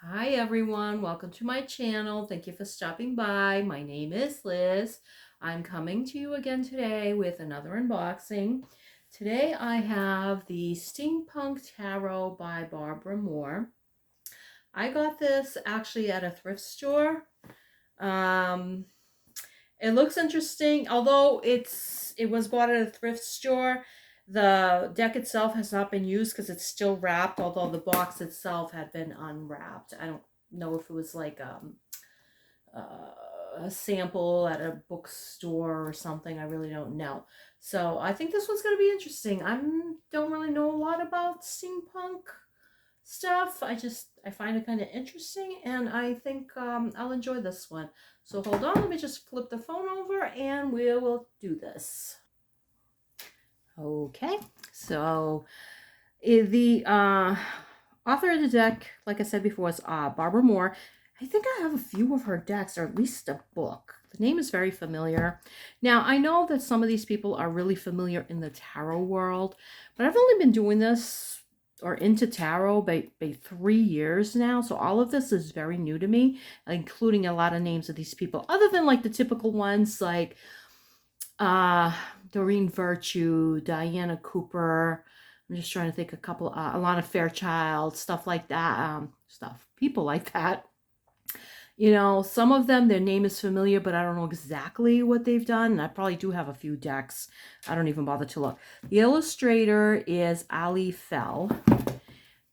Hi everyone, welcome to my channel. Thank you for stopping by. My name is Liz. I'm coming to you again today with another unboxing. Today I have the Steampunk Tarot by Barbara Moore. I got this actually at a thrift store. Um, it looks interesting, although it was bought at a thrift store. The deck itself has not been used because it's still wrapped, although the box itself had been unwrapped. I don't know if it was like a sample at a bookstore or something. I really don't know. So I think this one's going to be interesting. I don't really know a lot about steampunk stuff. I find it kind of interesting, and I think I'll enjoy this one. So hold on, let me just flip the phone over and we will do this. Okay, so the author of the deck, like I said before, is Barbara Moore. I think I have a few of her decks, or at least a book. The name is very familiar. Now, I know that some of these people are really familiar in the tarot world, but I've only been doing this or into tarot by 3 years now. So all of this is very new to me, including a lot of names of these people, other than like the typical ones like uh, Doreen Virtue, Diana Cooper. I'm just trying to think a couple, Alana Fairchild, stuff like that, people like that. You know, some of them, their name is familiar, but I don't know exactly what they've done. And I probably do have a few decks. I don't even bother to look. The illustrator is Ali Fell.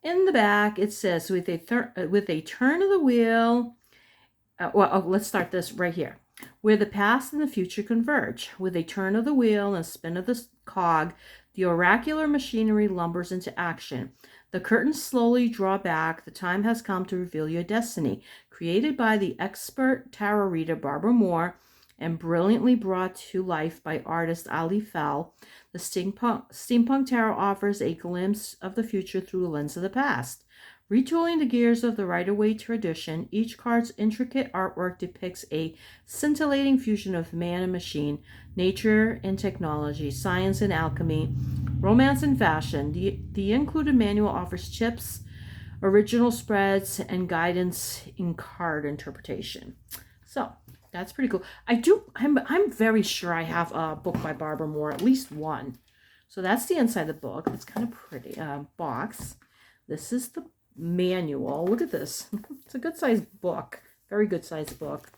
In the back, it says, with a turn of the wheel, let's start this right here. Where the past and the future converge. With a turn of the wheel and a spin of the cog, the oracular machinery lumbers into action. The curtains slowly draw back. The time has come to reveal your destiny. Created by the expert tarot reader Barbara Moore and brilliantly brought to life by artist Ali Fell, the Steampunk Tarot offers a glimpse of the future through the lens of the past. Retooling the gears of the Rider-Waite tradition, each card's intricate artwork depicts a scintillating fusion of man and machine, nature and technology, science and alchemy, romance and fashion. The included manual offers tips, original spreads, and guidance in card interpretation. So that's pretty cool. I'm very sure I have a book by Barbara Moore, at least one. So that's the inside of the book. It's kind of pretty box. This is the manual. Look at this. It's a good sized book. Very good sized book.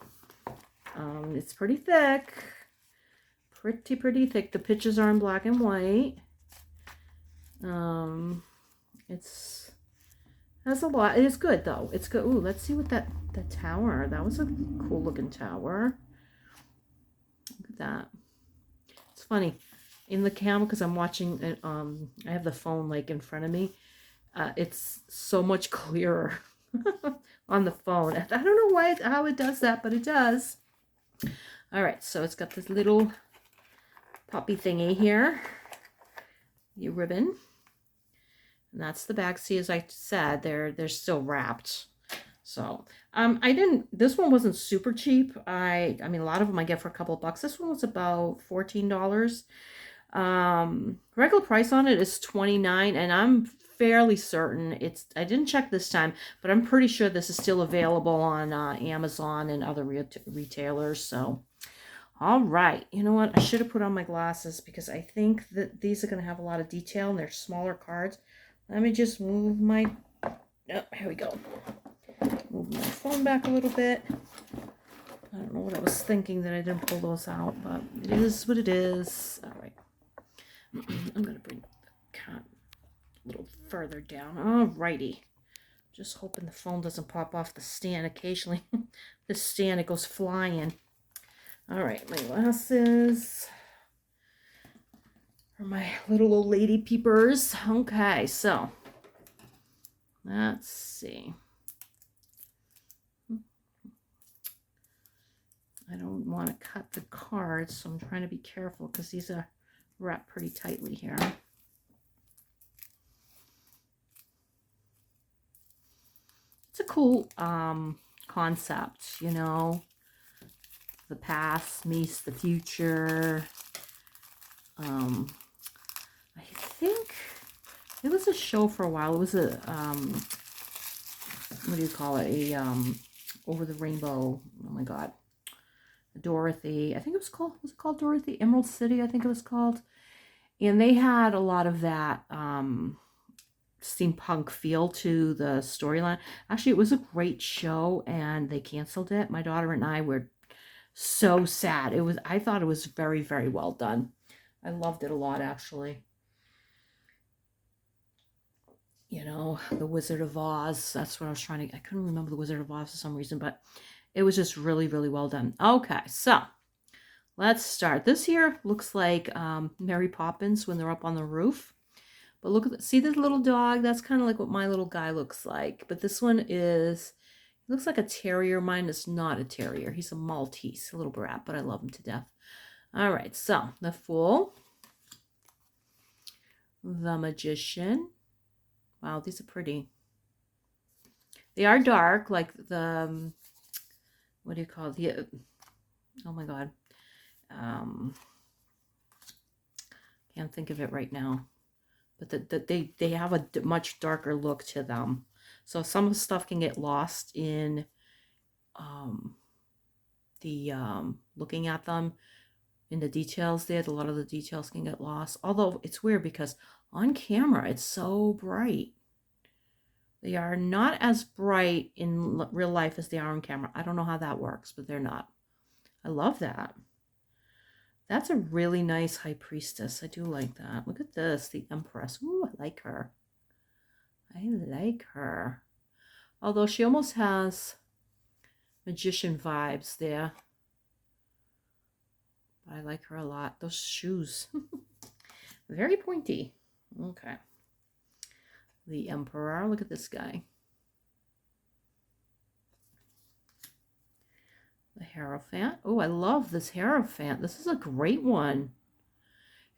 It's pretty thick. Pretty thick. The pictures are in black and white. It's has a lot. It is good though. It's good. Ooh, let's see what that tower. That was a cool looking tower. Look at that. It's funny in the camera because I'm watching it. I have the phone like in front of me. It's so much clearer on the phone. I don't know how it does that, but it does. All right, so it's got this little poppy thingy here, the ribbon, and that's the back. See, as I said, they're still wrapped. So this one wasn't super cheap. I mean, a lot of them I get for a couple of bucks. This one was about $14. Regular price on it is $29, and I'm fairly certain I didn't check this time, but I'm pretty sure this is still available on Amazon and other retailers. So all right, you know what, I should have put on my glasses because I think that these are going to have a lot of detail and they're smaller cards. Let me just move my here we go. Move my phone back a little bit. I don't know what I was thinking that I didn't pull those out, but it is what it is. All right. I'm going to bring the cat a little further down. Alrighty. Just hoping the phone doesn't pop off the stand occasionally. The stand, it goes flying. Alright, my glasses. For my little old lady peepers. Okay, so. Let's see. I don't want to cut the cards, so I'm trying to be careful because these are wrapped pretty tightly here. It's a cool concept, you know. The past meets the future. I think it was a show for a while. It was a what do you call it? A over the rainbow. Oh my God, Dorothy. I think was it called Dorothy? Emerald City, I think it was called. And they had a lot of that steampunk feel to the storyline. Actually, it was a great show, and they canceled it. My daughter and I were so sad. I thought it was very, very well done. I loved it a lot, actually. You know, the Wizard of Oz. That's what I was trying to. I couldn't remember the Wizard of Oz for some reason, but it was just really, really well done. Okay, so let's start. This here looks like Mary Poppins when they're up on the roof. But look at see this little dog? That's kind of like what my little guy looks like. But this one is, he looks like a terrier. Mine is not a terrier. He's a Maltese, a little brat, but I love him to death. All right, so the Fool, the Magician. Wow, these are pretty. They are dark, like the, what do you call it? Oh my God. Can't think of it right now. But they have a much darker look to them. So some of the stuff can get lost in looking at them in the details there. A lot of the details can get lost. Although it's weird because on camera it's so bright. They are not as bright in real life as they are on camera. I don't know how that works, but they're not. I love that. That's a really nice high priestess. I do like that. Look at this, the Empress. Ooh, I like her. I like her. Although she almost has magician vibes there. I like her a lot. Those shoes. Very pointy. Okay. The Emperor. Look at this guy. The Hierophant. Oh, I love this Hierophant. This is a great one.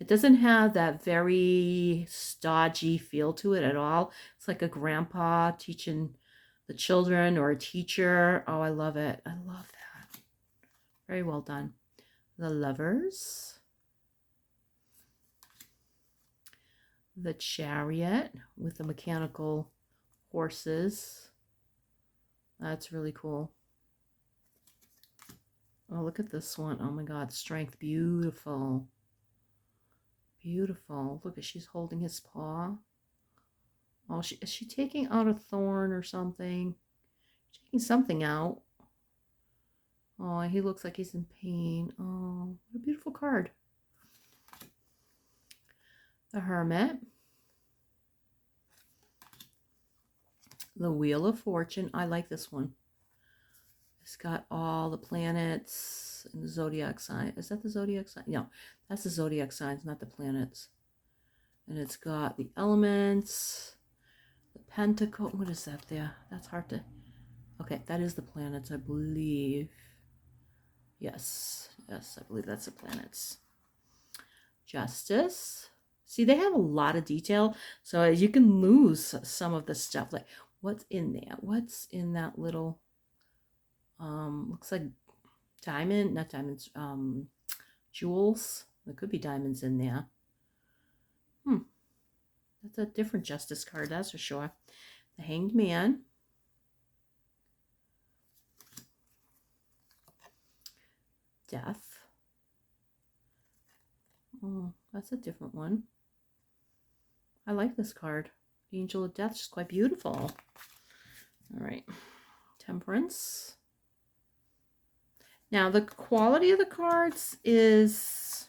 It doesn't have that very stodgy feel to it at all. It's like a grandpa teaching the children or a teacher. Oh, I love it. I love that. Very well done. The Lovers. The Chariot with the mechanical horses. That's really cool. Oh, look at this one. Oh my God, Strength. Beautiful. Beautiful. Look at, she's holding his paw. Oh, is she taking out a thorn or something? Taking something out. Oh, he looks like he's in pain. Oh, what a beautiful card. The Hermit. The Wheel of Fortune. I like this one. It's got all the planets and the zodiac sign. Is that the zodiac sign? No, that's the zodiac signs, not the planets. And it's got the elements, the pentacle. What is that there? That's hard to... Okay, that is the planets, I believe. Yes, I believe that's the planets. Justice. See, they have a lot of detail, so you can lose some of the stuff. Like, what's in there? What's in that little... looks like diamond, not diamonds, jewels. There could be diamonds in there. That's a different Justice card, that's for sure. The Hanged Man. Death. Oh, that's a different one. I like this card. The Angel of Death is quite beautiful. All right. Temperance. Now, the quality of the cards is,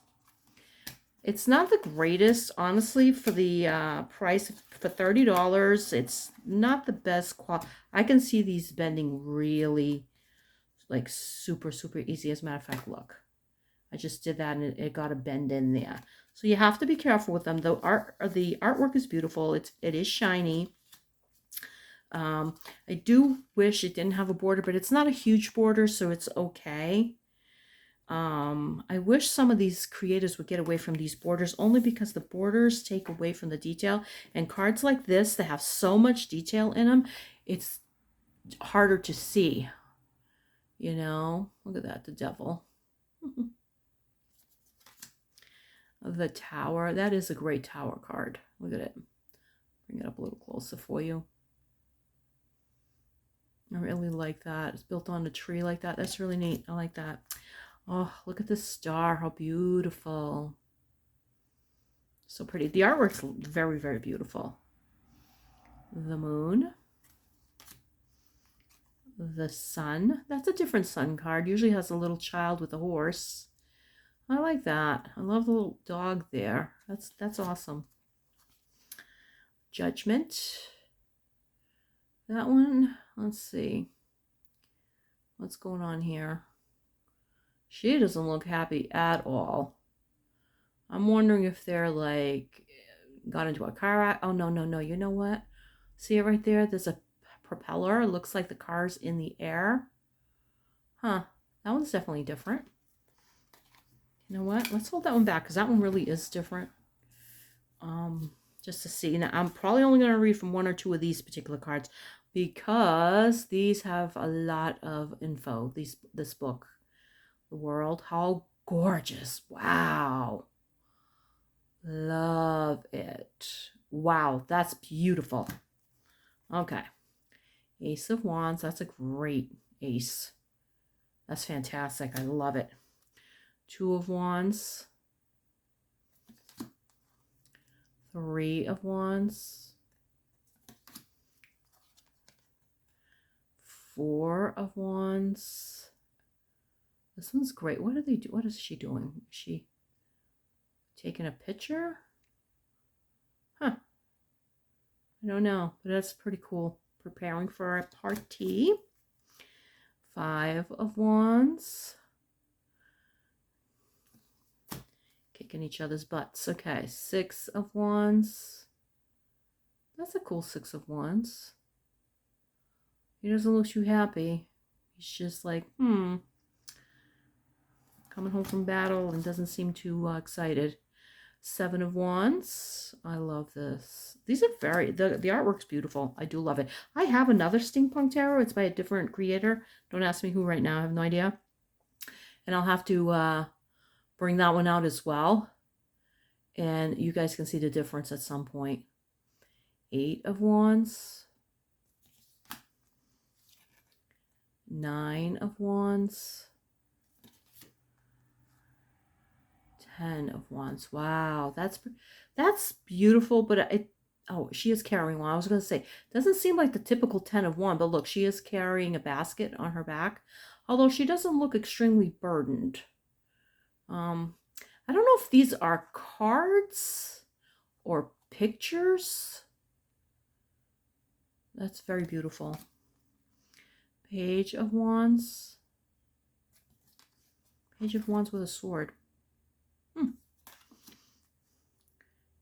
it's not the greatest, honestly, for the price. For $30, it's not the best quality. I can see these bending really, like, super, super easy. As a matter of fact, look. I just did that, and it got a bend in there. So you have to be careful with them. The artwork is beautiful. It is shiny. I do wish it didn't have a border, but it's not a huge border, so it's okay. I wish some of these creators would get away from these borders, only because the borders take away from the detail. And cards like this that have so much detail in them, it's harder to see. You know, look at that, the Devil. The Tower. That is a great Tower card. Look at it. Bring it up a little closer for you. I really like that. It's built on a tree like that. That's really neat. I like that. Oh, look at this star. How beautiful. So pretty. The artwork's very, very beautiful. The moon. The sun. That's a different sun card. Usually has a little child with a horse. I like that. I love the little dog there. That's awesome. Judgment. That one. Let's see. What's going on here? She doesn't look happy at all. I'm wondering if they're like got into a car wreck. Oh, no, no, no. You know what? See it right there? There's a propeller. It looks like the car's in the air. Huh. That one's definitely different. You know what? Let's hold that one back because that one really is different. Just to see. Now, I'm probably only going to read from one or two of these particular cards because these have a lot of info. This book, The World. How gorgeous. Wow. Love it. Wow, that's beautiful. Okay. Ace of Wands. That's a great ace. That's fantastic. I love it. Two of Wands. Three of Wands. Four of Wands. This one's great. What do they do? What is she doing? Is she taking a picture? Huh. I don't know, but that's pretty cool. Preparing for a party. Five of Wands. Kicking each other's butts. Okay, Six of Wands. That's a cool Six of Wands. He doesn't look too happy. He's just like, coming home from battle and doesn't seem too excited. Seven of Wands. I love this. These are the artwork's beautiful. I do love it. I have another Steampunk tarot. It's by a different creator. Don't ask me who right now. I have no idea. And I'll have to bring that one out as well. And you guys can see the difference at some point. Eight of Wands. Nine of Wands. 10 of Wands. Wow, that's beautiful, but she is carrying one. I was going to say, doesn't seem like the typical 10 of Wands, but look, she is carrying a basket on her back, although she doesn't look extremely burdened. I don't know if these are cards or pictures. That's very beautiful. Page of Wands. Page of Wands with a sword.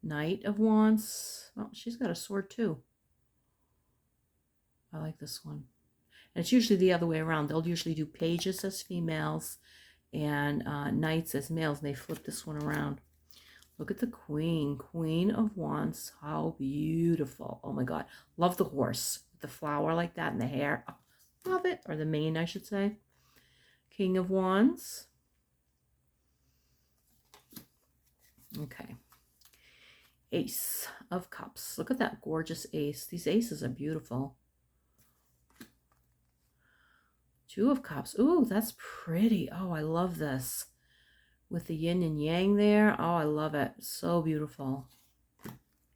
Knight of Wands. Well, she's got a sword too. I like this one. And it's usually the other way around. They'll usually do pages as females and knights as males. And they flip this one around. Look at the Queen. Queen of Wands. How beautiful. Oh my God. Love the horse. The flower like that and the hair. Oh, love it. Or the mane, I should say. King of Wands. Okay. Ace of Cups. Look at that gorgeous ace. These aces are beautiful. Two of Cups. Ooh, that's pretty. Oh, I love this. With the yin and yang there. Oh, I love it. So beautiful.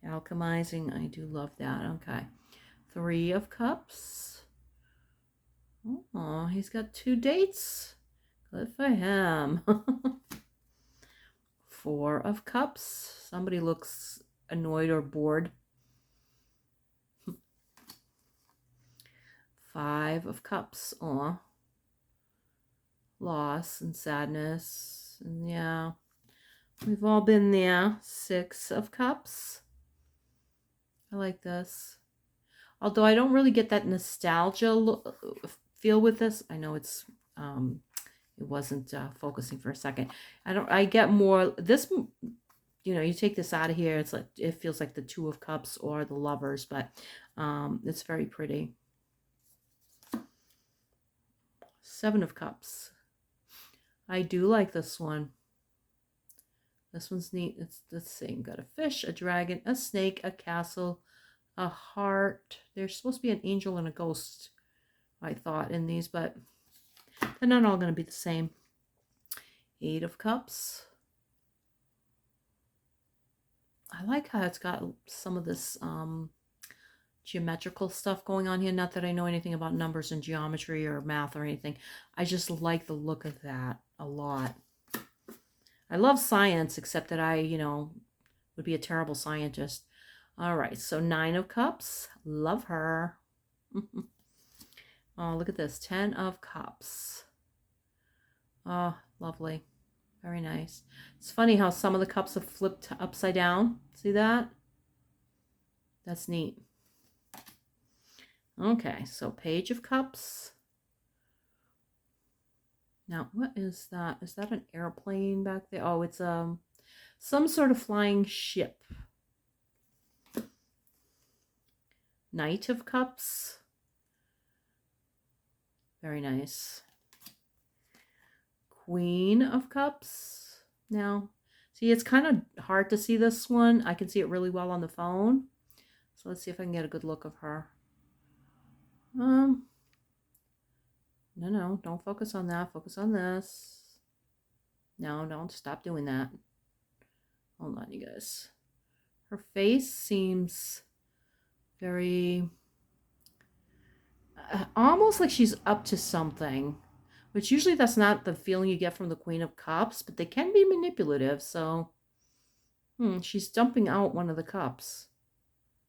Alchemizing. I do love that. Okay. Three of Cups. Oh, he's got two dates. Good for him. Four of Cups. Somebody looks annoyed or bored. Five of Cups. Aw. Loss and sadness. And yeah, we've all been there. Six of Cups. I like this. Although I don't really get that nostalgia feel with this. I know it's it wasn't focusing for a second. I get more this, you know, you take this out of here, it's like it feels like the Two of Cups or the Lovers, but it's very pretty. Seven of Cups. I do like this one. This one's neat. It's the same. Got a fish, a dragon, a snake, a castle, a heart. There's supposed to be an angel and a ghost I thought, in these, but they're not all going to be the same. 8 of Cups. I like how it's got some of this geometrical stuff going on here. Not that I know anything about numbers and geometry or math or anything. I just like the look of that a lot. I love science, except that I, would be a terrible scientist. All right, so 9 of Cups. Love her. Oh, look at this. 10 of Cups. Oh, lovely. Very nice. It's funny how some of the cups have flipped upside down. See that? That's neat. Okay, so Page of Cups. Now, what is that? Is that an airplane back there? Oh, it's some sort of flying ship. Knight of Cups. Very nice. Queen of Cups. Now, see, it's kind of hard to see this one. I can see it really well on the phone. So let's see if I can get a good look of her. No, don't focus on that. Focus on this. No, don't stop doing that. Hold on, you guys. Her face seems very almost like she's up to something, which usually that's not the feeling you get from the Queen of Cups, but they can be manipulative. So she's dumping out one of the cups.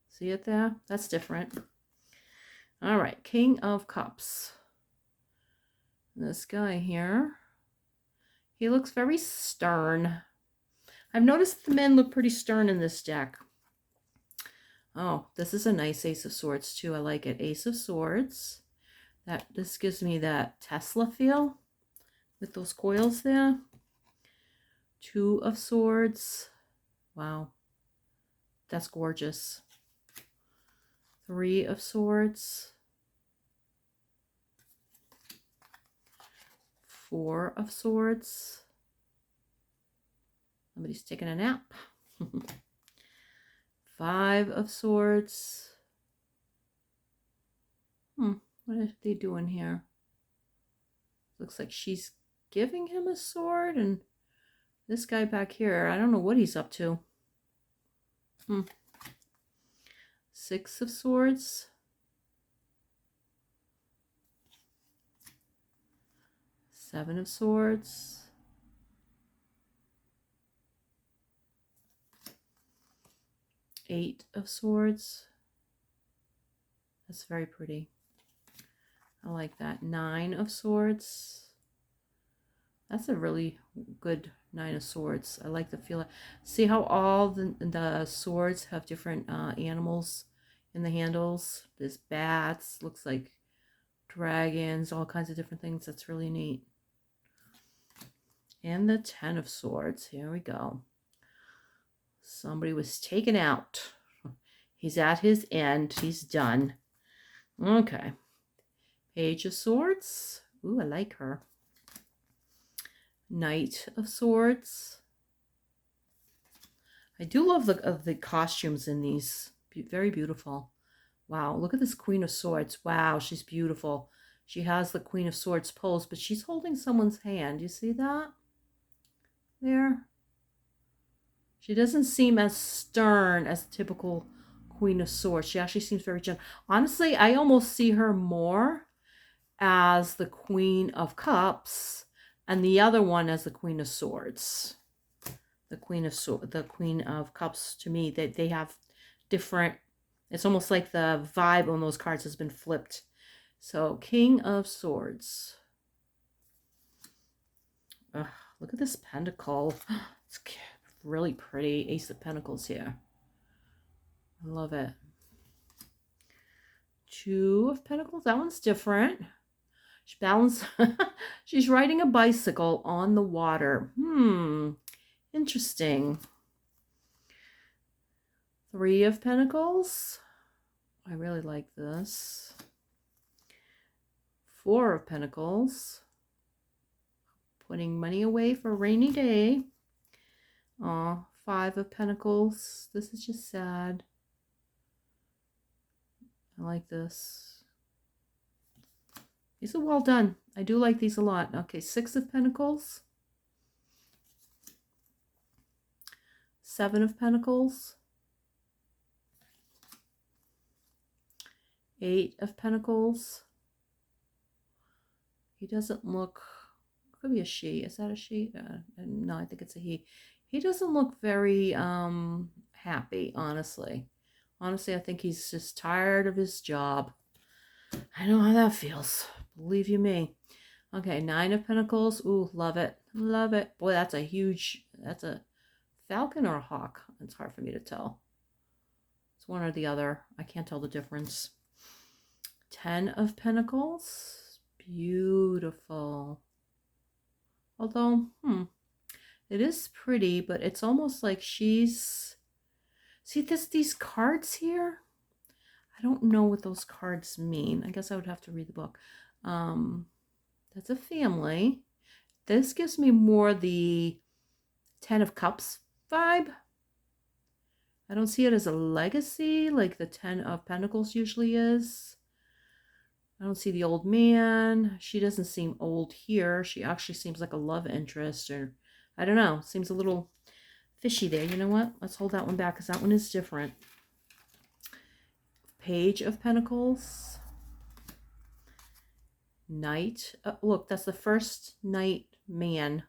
See it there? That's different. All right, King of Cups. This guy here, he looks very stern. I've noticed the men look pretty stern in this deck. Oh, this is a nice Ace of Swords too. I like it. Ace of Swords. This gives me that Tesla feel with those coils there. 2 of Swords. Wow. That's gorgeous. 3 of Swords. 4 of Swords. Somebody's taking a nap. 5 of Swords. What are they doing here? Looks like she's giving him a sword, and this guy back here, I don't know what he's up to. 6 of Swords. 7 of Swords. 8 of Swords. That's very pretty. I like that. 9 of Swords. That's a really good 9 of Swords. I like the feel. See how all the swords have different animals in the handles? There's bats, looks like dragons, all kinds of different things. That's really neat. And the 10 of Swords. Here we go. Somebody was taken out. He's at his end. He's done. Okay. Page of Swords. Ooh, I like her. Knight of Swords. I do love the costumes in these. Very beautiful. Wow, look at this Queen of Swords. Wow, she's beautiful. She has the Queen of Swords pose, but she's holding someone's hand. You see that? There. She doesn't seem as stern as the typical Queen of Swords. She actually seems very gentle. Honestly, I almost see her more as the Queen of Cups and the other one as the Queen of Swords. The Queen of Cups, to me, they have different, it's almost like the vibe on those cards has been flipped. So King of Swords. Ugh, look at this pentacle. It's really pretty. Ace of Pentacles here. I love it. 2 of Pentacles. That one's different. She's riding a bicycle on the water. Interesting. 3 of Pentacles. I really like this. 4 of Pentacles. Putting money away for a rainy day. Aw, 5 of Pentacles. This is just sad. I like this. These are well done. I do like these a lot. Okay, 6 of Pentacles. 7 of Pentacles. 8 of Pentacles. He doesn't look, could be a she. Is that a she? No, I think it's a he. He doesn't look very happy, honestly. Honestly, I think he's just tired of his job. I know how that feels. Believe you me. Okay, 9 of Pentacles. Ooh, love it. Love it. Boy, that's a huge, that's a falcon or a hawk. It's hard for me to tell. It's one or the other. I can't tell the difference. 10 of Pentacles. Beautiful. Although, it is pretty, but it's almost like she's... See these cards here? I don't know what those cards mean. I guess I would have to read the book. That's a family. This gives me more the 10 of Cups vibe. I don't see it as a legacy like the 10 of Pentacles usually is. I don't see the old man. She doesn't seem old here. She actually seems like a love interest, or I don't know. Seems a little fishy there. You know what? Let's hold that one back because that one is different. Page of Pentacles. Knight. Look, that's the first knight man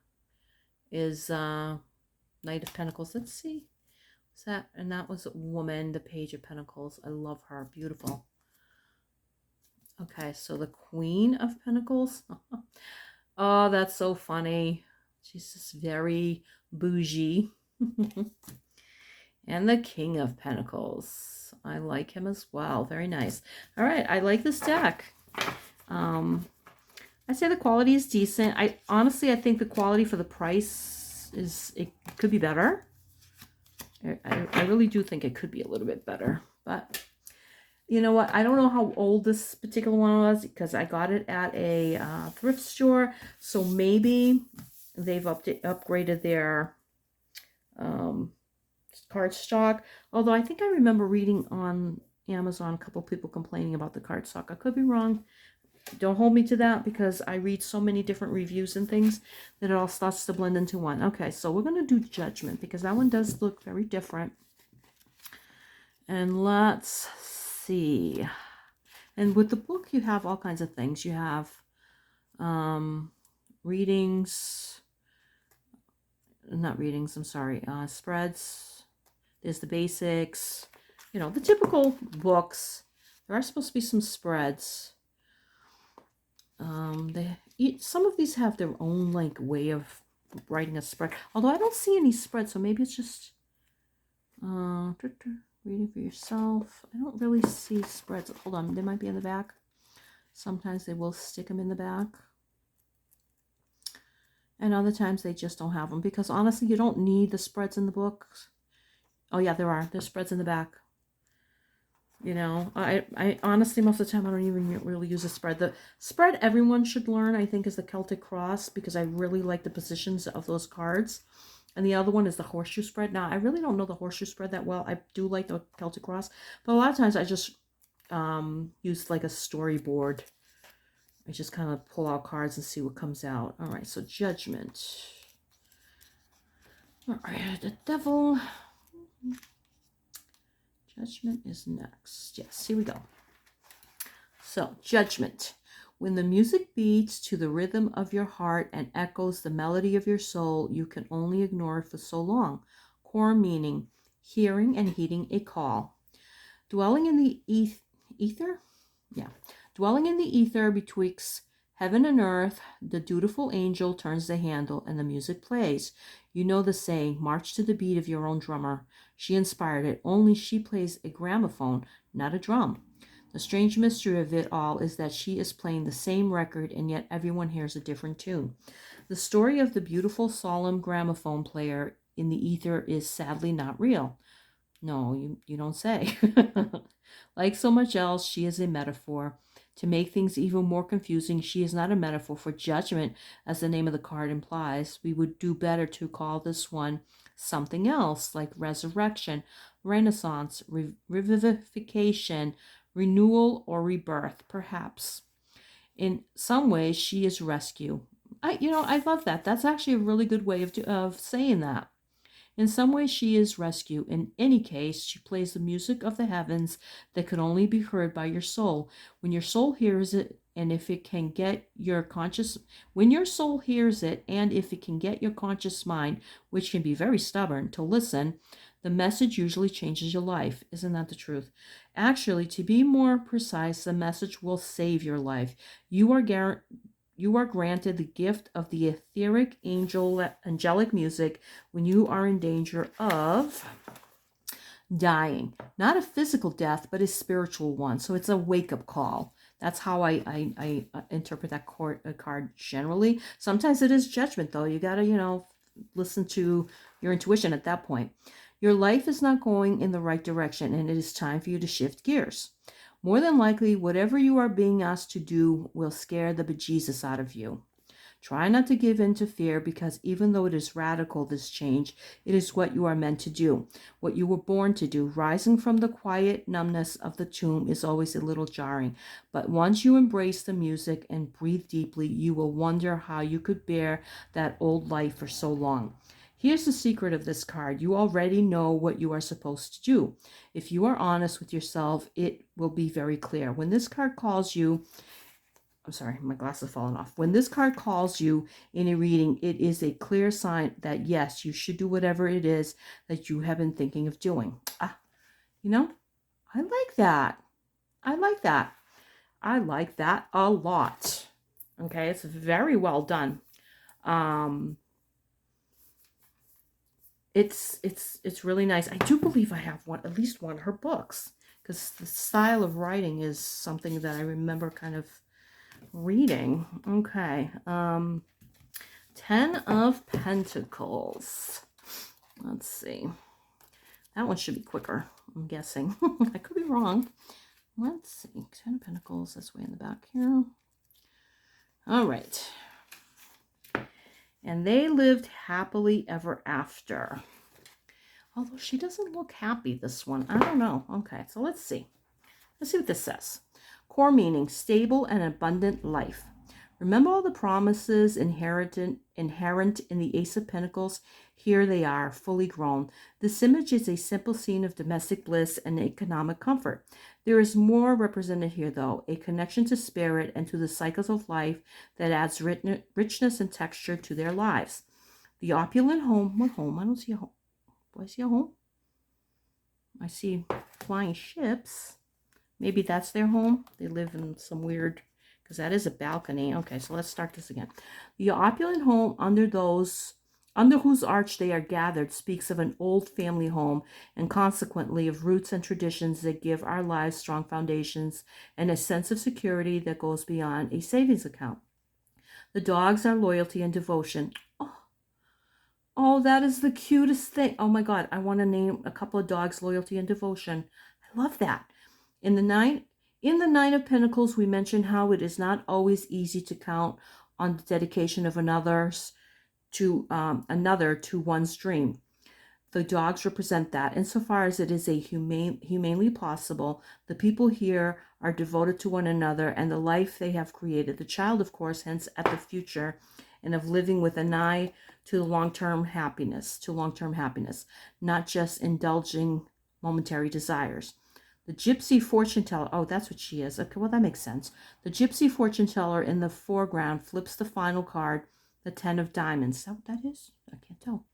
is Knight of Pentacles. Let's see. What's that? And that was a woman, the Page of Pentacles. I love her. Beautiful. Okay, so the Queen of Pentacles. Oh, that's so funny. She's just very bougie. And the King of Pentacles. I like him as well. Very nice. All right, I like this deck. I say the quality is decent. I think the quality for the price it could be better. I really do think it could be a little bit better, but you know what? I don't know how old this particular one was because I got it at a thrift store. So maybe they've upgraded their card stock. Although I think I remember reading on Amazon a couple people complaining about the card stock. I could be wrong. Don't hold me to that because I read so many different reviews and things that it all starts to blend into one. Okay, so we're going to do Judgment because that one does look very different. And let's see. And with the book, you have all kinds of things. You have readings, not readings, I'm sorry, spreads. There's the basics, you know, the typical books. There are supposed to be some spreads. Some of these have their own like way of writing a spread. Although I don't see any spread, so maybe it's just reading for yourself. I don't really see spreads. Hold on, they might be in the back. Sometimes they will stick them in the back. And other times they just don't have them because honestly, you don't need the spreads in the books. Oh yeah, there are. There's spreads in the back. You know, I honestly, most of the time, I don't even really use a spread. The spread everyone should learn, I think, is the Celtic Cross because I really like the positions of those cards. And the other one is the horseshoe spread. Now, I really don't know the horseshoe spread that well. I do like the Celtic Cross. But a lot of times I just use like a storyboard. I just kind of pull out cards and see what comes out. All right, so Judgment. All right, the Devil. Judgment is next. Yes, here we go. So, Judgment. When the music beats to the rhythm of your heart and echoes the melody of your soul, you can only ignore it for so long. Core meaning, hearing and heeding a call. Dwelling in the ether? Yeah. Dwelling in the ether betwixt heaven and earth, the dutiful angel turns the handle and the music plays. You know the saying, march to the beat of your own drummer. She inspired it, only she plays a gramophone, not a drum. The strange mystery of it all is that she is playing the same record and yet everyone hears a different tune. The story of the beautiful, solemn gramophone player in the ether is sadly not real. No, you don't say. Like so much else, she is a metaphor. To make things even more confusing, she is not a metaphor for judgment, as the name of the card implies. We would do better to call this one something else, like resurrection, renaissance, revivification, renewal, or rebirth, perhaps. In some ways, she is rescue. I love that. That's actually a really good way of saying that. In some ways, she is rescue. In any case, she plays the music of the heavens that can only be heard by your soul. When your soul hears it, and if it can get your conscious, when your soul hears it, and if it can get your conscious mind, which can be very stubborn, to listen, the message usually changes your life. Isn't that the truth? Actually, to be more precise, the message will save your life. You are you are granted the gift of the etheric angelic music when you are in danger of dying. Not a physical death, but a spiritual one. So it's a wake-up call. That's how I interpret that card generally. Sometimes it is judgment, though. You got to, listen to your intuition at that point. Your life is not going in the right direction, and it is time for you to shift gears. More than likely, whatever you are being asked to do will scare the bejesus out of you. Try not to give in to fear, because even though it is radical, this change, it is what you are meant to do, what you were born to do. Rising from the quiet numbness of the tomb is always a little jarring, but once you embrace the music and breathe deeply, you will wonder how you could bear that old life for so long. Here's the secret of this card. You already know what you are supposed to do. If you are honest with yourself, it will be very clear. When this card calls you, I'm sorry, my glass has fallen off. When this card calls you in a reading, it is a clear sign that yes, you should do whatever it is that you have been thinking of doing. I like that. I like that. I like that a lot. Okay, it's very well done. It's really nice. I do believe I have at least one of her books, because the style of writing is something that I remember kind of reading. Okay. 10 of Pentacles. Let's see. That one should be quicker, I'm guessing. I could be wrong. Let's see. 10 of Pentacles. That's way in the back here. All right. And they lived happily ever after. Although she doesn't look happy, this one. I don't know. Okay, so let's see. Let's see what this says. Core meaning, stable and abundant life. Remember all the promises inherent in the Ace of Pentacles? Here they are, fully grown. This image is a simple scene of domestic bliss and economic comfort. There is more represented here, though, a connection to spirit and to the cycles of life that adds richness and texture to their lives. The opulent home. What home? I don't see a home. Do I see a home? I see flying ships. Maybe that's their home. They live in some weird, because that is a balcony. Okay, so let's start this again. The opulent home under whose arch they are gathered speaks of an old family home, and consequently of roots and traditions that give our lives strong foundations and a sense of security that goes beyond a savings account. The dogs are loyalty and devotion. Oh, that is the cutest thing. Oh my God, I want to name a couple of dogs loyalty and devotion. I love that. In the Nine of Pentacles, we mentioned how it is not always easy to count on the dedication of another to one's dream. The dogs represent that. Insofar as it is humanely possible, the people here are devoted to one another and the life they have created. The child, of course, hints at the future and of living with an eye to long-term happiness, not just indulging momentary desires. The Gypsy fortune teller, oh, that's what she is. Okay, well, that makes sense. The Gypsy fortune teller in the foreground flips the final card, the 10 of diamonds. Is that what that is? I can't tell.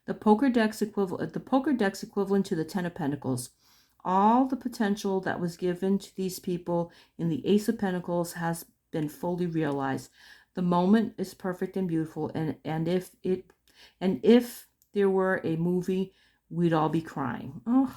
The poker deck's equivalent to the 10 of pentacles. All the potential that was given to these people in the Ace of Pentacles has been fully realized. The moment is perfect and beautiful, and if there were a movie, we'd all be crying. Oh.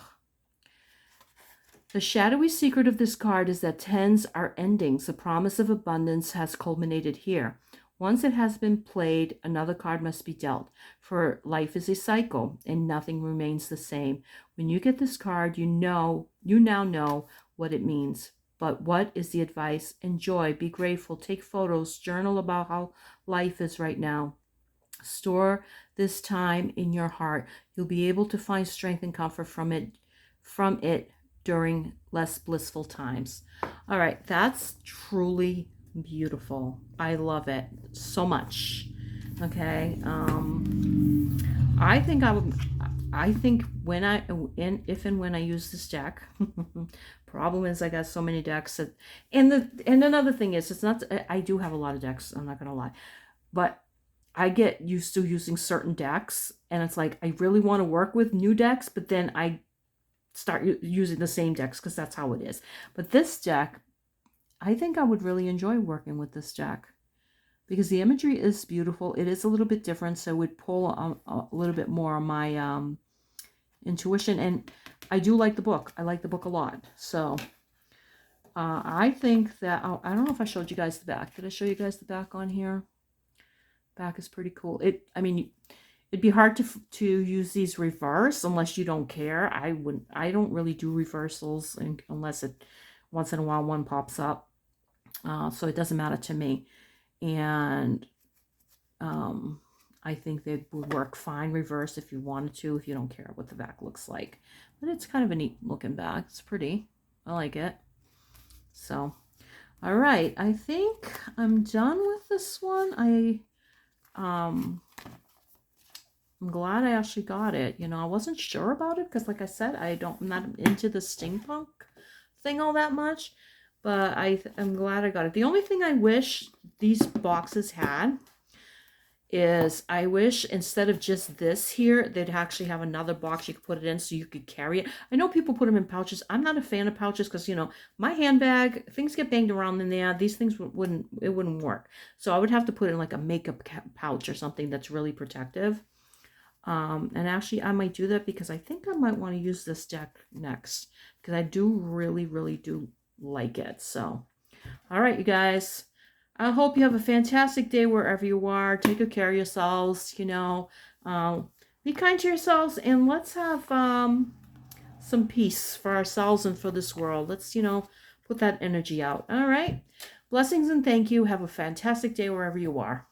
The shadowy secret of this card is that tens are endings. The promise of abundance has culminated here. Once it has been played, another card must be dealt. For life is a cycle, and nothing remains the same. When you get this card, you now know what it means. But what is the advice? Enjoy, be grateful, take photos, journal about how life is right now. Store this time in your heart. You'll be able to find strength and comfort from it during less blissful times. All right, that's truly Beautiful. I love it so much. Okay. I think I would. I think when I in if and when I use this deck, problem is I got so many decks that, and another thing is it's not. I do have a lot of decks. I'm not gonna lie, but I get used to using certain decks, and it's like I really want to work with new decks, but then I start using the same decks because that's how it is. But this deck, I think I would really enjoy working with this deck because the imagery is beautiful. It is a little bit different, so it would pull a little bit more on my intuition, and I do like the book. I like the book a lot. So I think that I don't know if I showed you guys the back. Did I show you guys the back on here? Back is pretty cool. I mean, it'd be hard to use these reverse unless you don't care. I don't really do reversals unless it once in a while one pops up. So it doesn't matter to me. And I think they would work fine reverse if you wanted to, if you don't care what the back looks like. But it's kind of a neat looking back. It's pretty. I like it. So, all right. I think I'm done with this one. I'm glad I actually got it. You know, I wasn't sure about it because, like I said, I'm not into the steampunk thing all that much. But I'm glad I got it. The only thing I wish these boxes had is I wish instead of just this here, they'd actually have another box you could put it in so you could carry it. I know people put them in pouches. I'm not a fan of pouches because, you know, my handbag, things get banged around in there. These things wouldn't work. So I would have to put it in like a makeup pouch or something that's really protective. And actually I might do that because I think I might want to use this deck next because I do really, really do like it. So, all right, you guys. I hope you have a fantastic day wherever you are. Take good care of yourselves, you know. Be kind to yourselves, and let's have some peace for ourselves and for this world. Let's, you know, put that energy out. All right. Blessings and thank you. Have a fantastic day wherever you are.